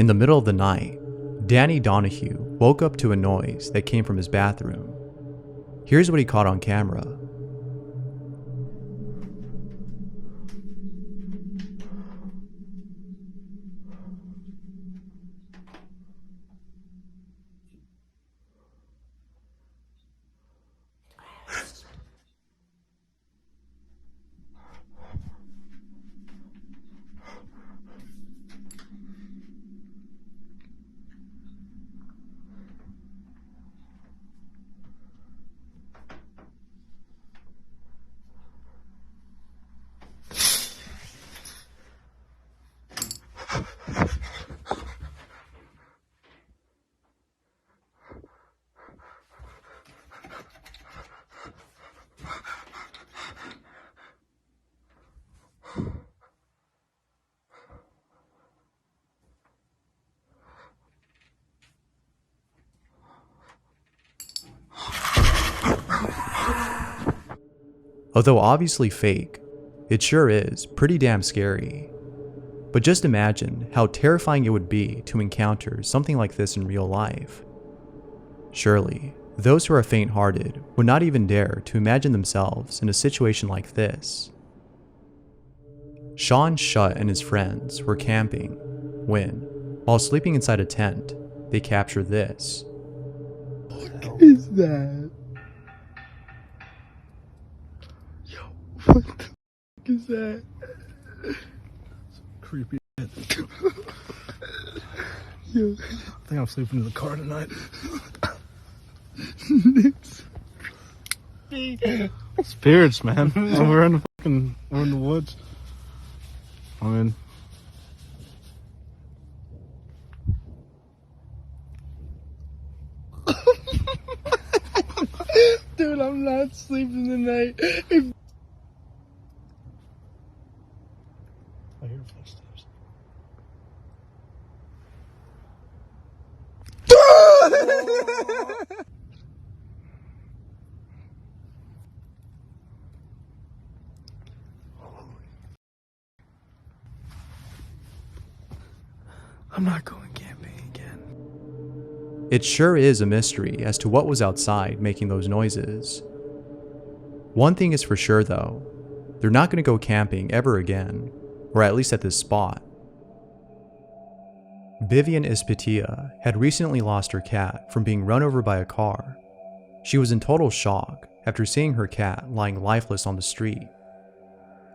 In the middle of the night, Danny Donahue woke up to a noise that came from his bathroom. Here's what he caught on camera. Although obviously fake, it sure is pretty damn scary. But just imagine how terrifying it would be to encounter something like this in real life. Surely, those who are faint-hearted would not even dare to imagine themselves in a situation like this. Sean Shutt and his friends were camping when, while sleeping inside a tent, they captured this. What is that? What the f*** is that? Creepy shit. Yo. I think I'm sleeping in the car tonight. Spirits, man. We're in the woods. I mean, dude, I'm not sleeping tonight. I hear footsteps. I'm not going camping again. It sure is a mystery as to what was outside making those noises. One thing is for sure though, they're not going to go camping ever again, or at least at this spot. Vivian Ispitia had recently lost her cat from being run over by a car. She was in total shock after seeing her cat lying lifeless on the street.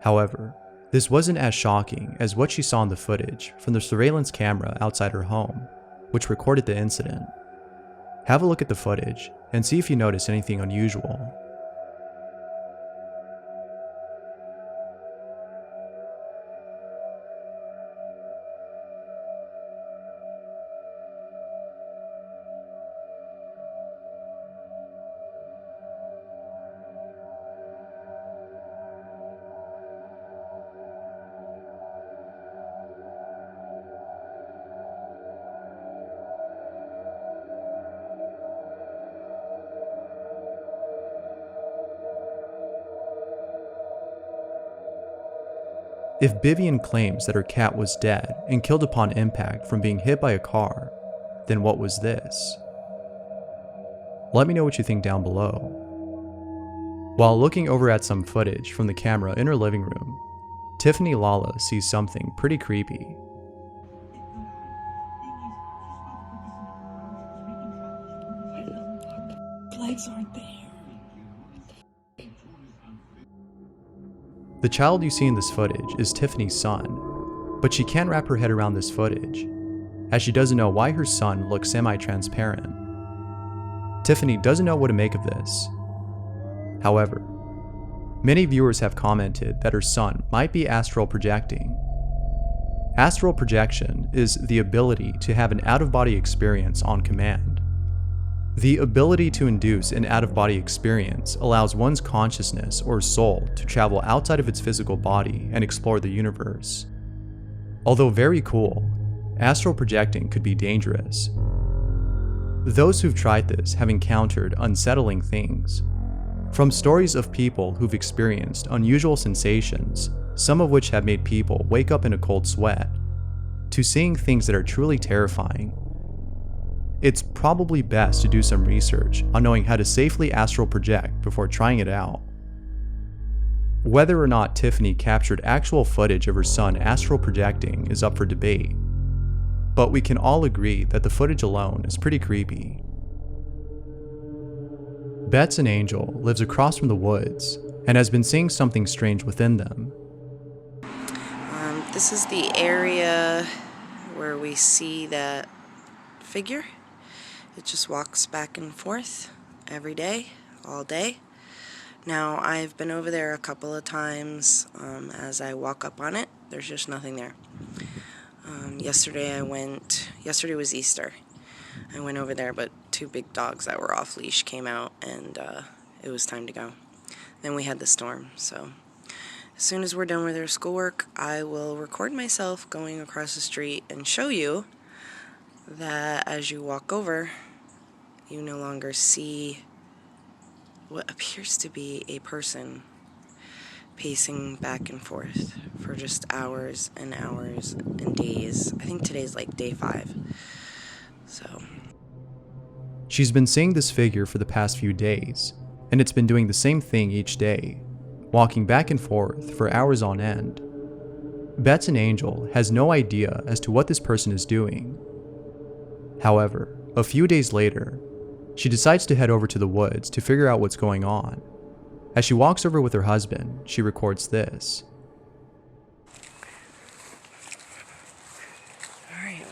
However, this wasn't as shocking as what she saw in the footage from the surveillance camera outside her home, which recorded the incident. Have a look at the footage and see if you notice anything unusual. If Vivian claims that her cat was dead and killed upon impact from being hit by a car, then what was this? Let me know what you think down below. While looking over at some footage from the camera in her living room, Tiffany Lala sees something pretty creepy. Legs aren't there. The child you see in this footage is Tiffany's son, but she can't wrap her head around this footage, as she doesn't know why her son looks semi-transparent. Tiffany doesn't know what to make of this. However, many viewers have commented that her son might be astral projecting. Astral projection is the ability to have an out-of-body experience on command. The ability to induce an out-of-body experience allows one's consciousness or soul to travel outside of its physical body and explore the universe. Although very cool, astral projecting could be dangerous. Those who've tried this have encountered unsettling things. From stories of people who've experienced unusual sensations, some of which have made people wake up in a cold sweat, to seeing things that are truly terrifying, it's probably best to do some research on knowing how to safely astral project before trying it out. Whether or not Tiffany captured actual footage of her son astral projecting is up for debate, but we can all agree that the footage alone is pretty creepy. Bets and Angel lives across from the woods and has been seeing something strange within them. This is the area where we see that figure. It just walks back and forth every day, all day. Now, I've been over there a couple of times. As I walk up on it, there's just nothing there. Yesterday was Easter. I went over there, but 2 big dogs that were off leash came out, and it was time to go. Then we had the storm, so as soon as we're done with our schoolwork, I will record myself going across the street and show you that as you walk over, you no longer see what appears to be a person pacing back and forth for just hours and hours and days. I think today's like day 5. So She's been seeing this figure for the past few days, and it's been doing the same thing each day, walking back and forth for hours on end. Bets and Angel has no idea as to what this person is doing. However, a few days later, she decides to head over to the woods to figure out what's going on. As she walks over with her husband, she records this. alright,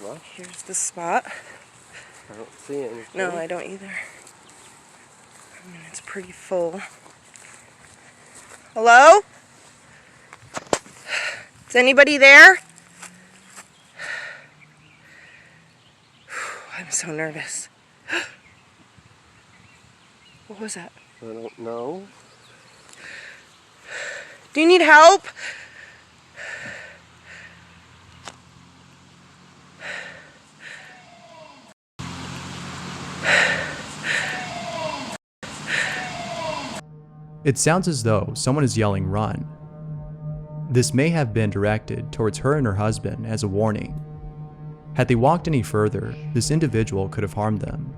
well, here's the spot. I don't see anything. No, I don't either. I mean, it's pretty full. Hello? Is anybody there? I'm so nervous. What was that? I don't know. Do you need help? It sounds as though someone is yelling "run." This may have been directed towards her and her husband as a warning. Had they walked any further, this individual could have harmed them.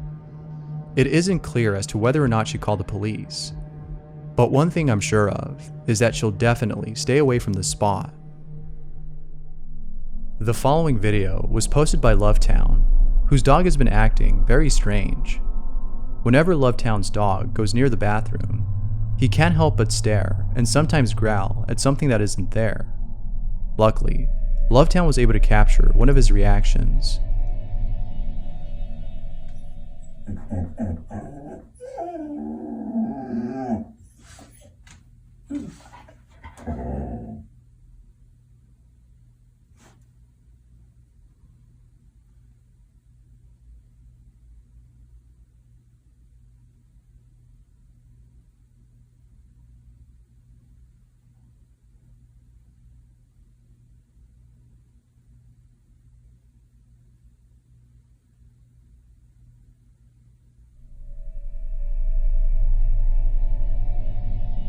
It isn't clear as to whether or not she called the police, but one thing I'm sure of is that she'll definitely stay away from the spot. The following video was posted by Lovetown, whose dog has been acting very strange. Whenever Lovetown's dog goes near the bathroom, he can't help but stare and sometimes growl at something that isn't there. Luckily, Lovetown was able to capture one of his reactions.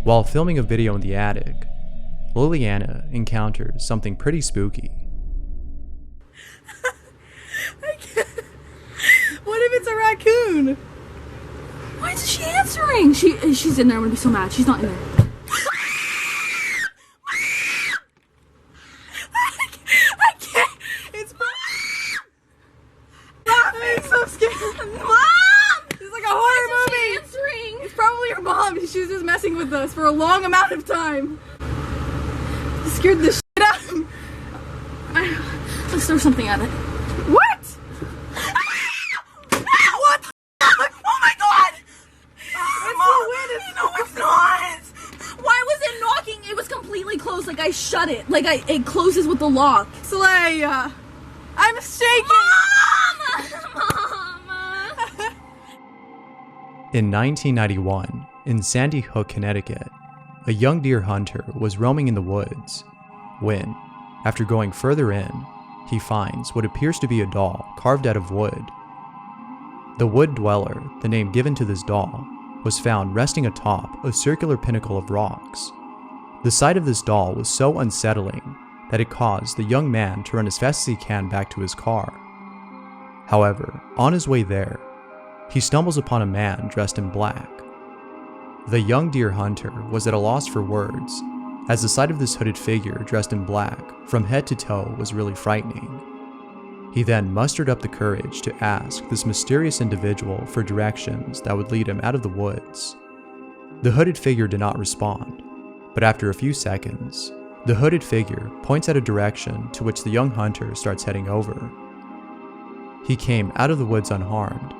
While filming a video in the attic, Liliana encounters something pretty spooky. I can't. What if it's a raccoon? Why isn't she answering? She's in there. I'm gonna be so mad. She's not in there. I can't. It's Mom. I'm so scared. Mom! It's like a horror movie. Answering. It's probably her mom. She was just messing with us for a long amount of time. It scared the shit out of me. Let's throw something at it. What? What the fuck? Oh my god! It's the wind. No, it's not. Why was it knocking? It was completely closed. Like I shut it. Like it closes with the lock. Slay. I'm shaking. Mom! In 1991, in Sandy Hook, Connecticut, a young deer hunter was roaming in the woods when, after going further in, he finds what appears to be a doll carved out of wood. The Wood Dweller, the name given to this doll, was found resting atop a circular pinnacle of rocks. The sight of this doll was so unsettling that it caused the young man to run as fast as he can back to his car. However, on his way there, he stumbles upon a man dressed in black. The young deer hunter was at a loss for words, as the sight of this hooded figure dressed in black from head to toe was really frightening. He then mustered up the courage to ask this mysterious individual for directions that would lead him out of the woods. The hooded figure did not respond, but after a few seconds, the hooded figure points out a direction to which the young hunter starts heading over. He came out of the woods unharmed,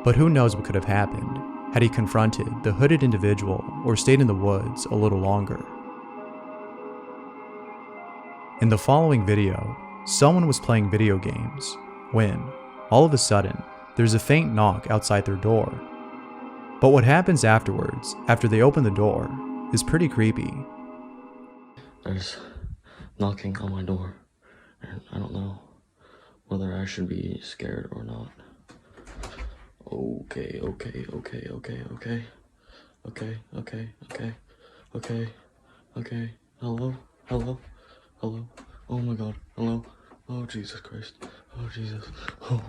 but who knows what could have happened had he confronted the hooded individual or stayed in the woods a little longer. In the following video, someone was playing video games when, all of a sudden, there's a faint knock outside their door. But what happens afterwards, after they open the door, is pretty creepy. There's knocking on my door, and I don't know whether I should be scared or not. Okay. Hello. Oh my God. Hello. Oh Jesus Christ. Oh Jesus. Oh.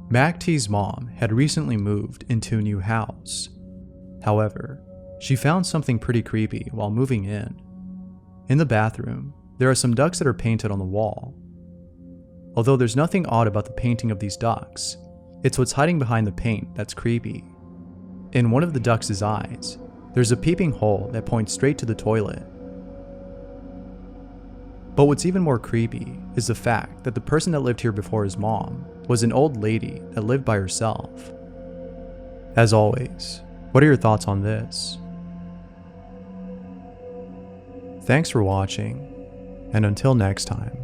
Mac T's mom had recently moved into a new house. However, she found something pretty creepy while moving in. In the bathroom, there are some ducks that are painted on the wall. Although there's nothing odd about the painting of these ducks, it's what's hiding behind the paint that's creepy. In one of the ducks' eyes, there's a peeping hole that points straight to the toilet. But what's even more creepy is the fact that the person that lived here before his mom was an old lady that lived by herself. As always, what are your thoughts on this? Thanks for watching, and until next time.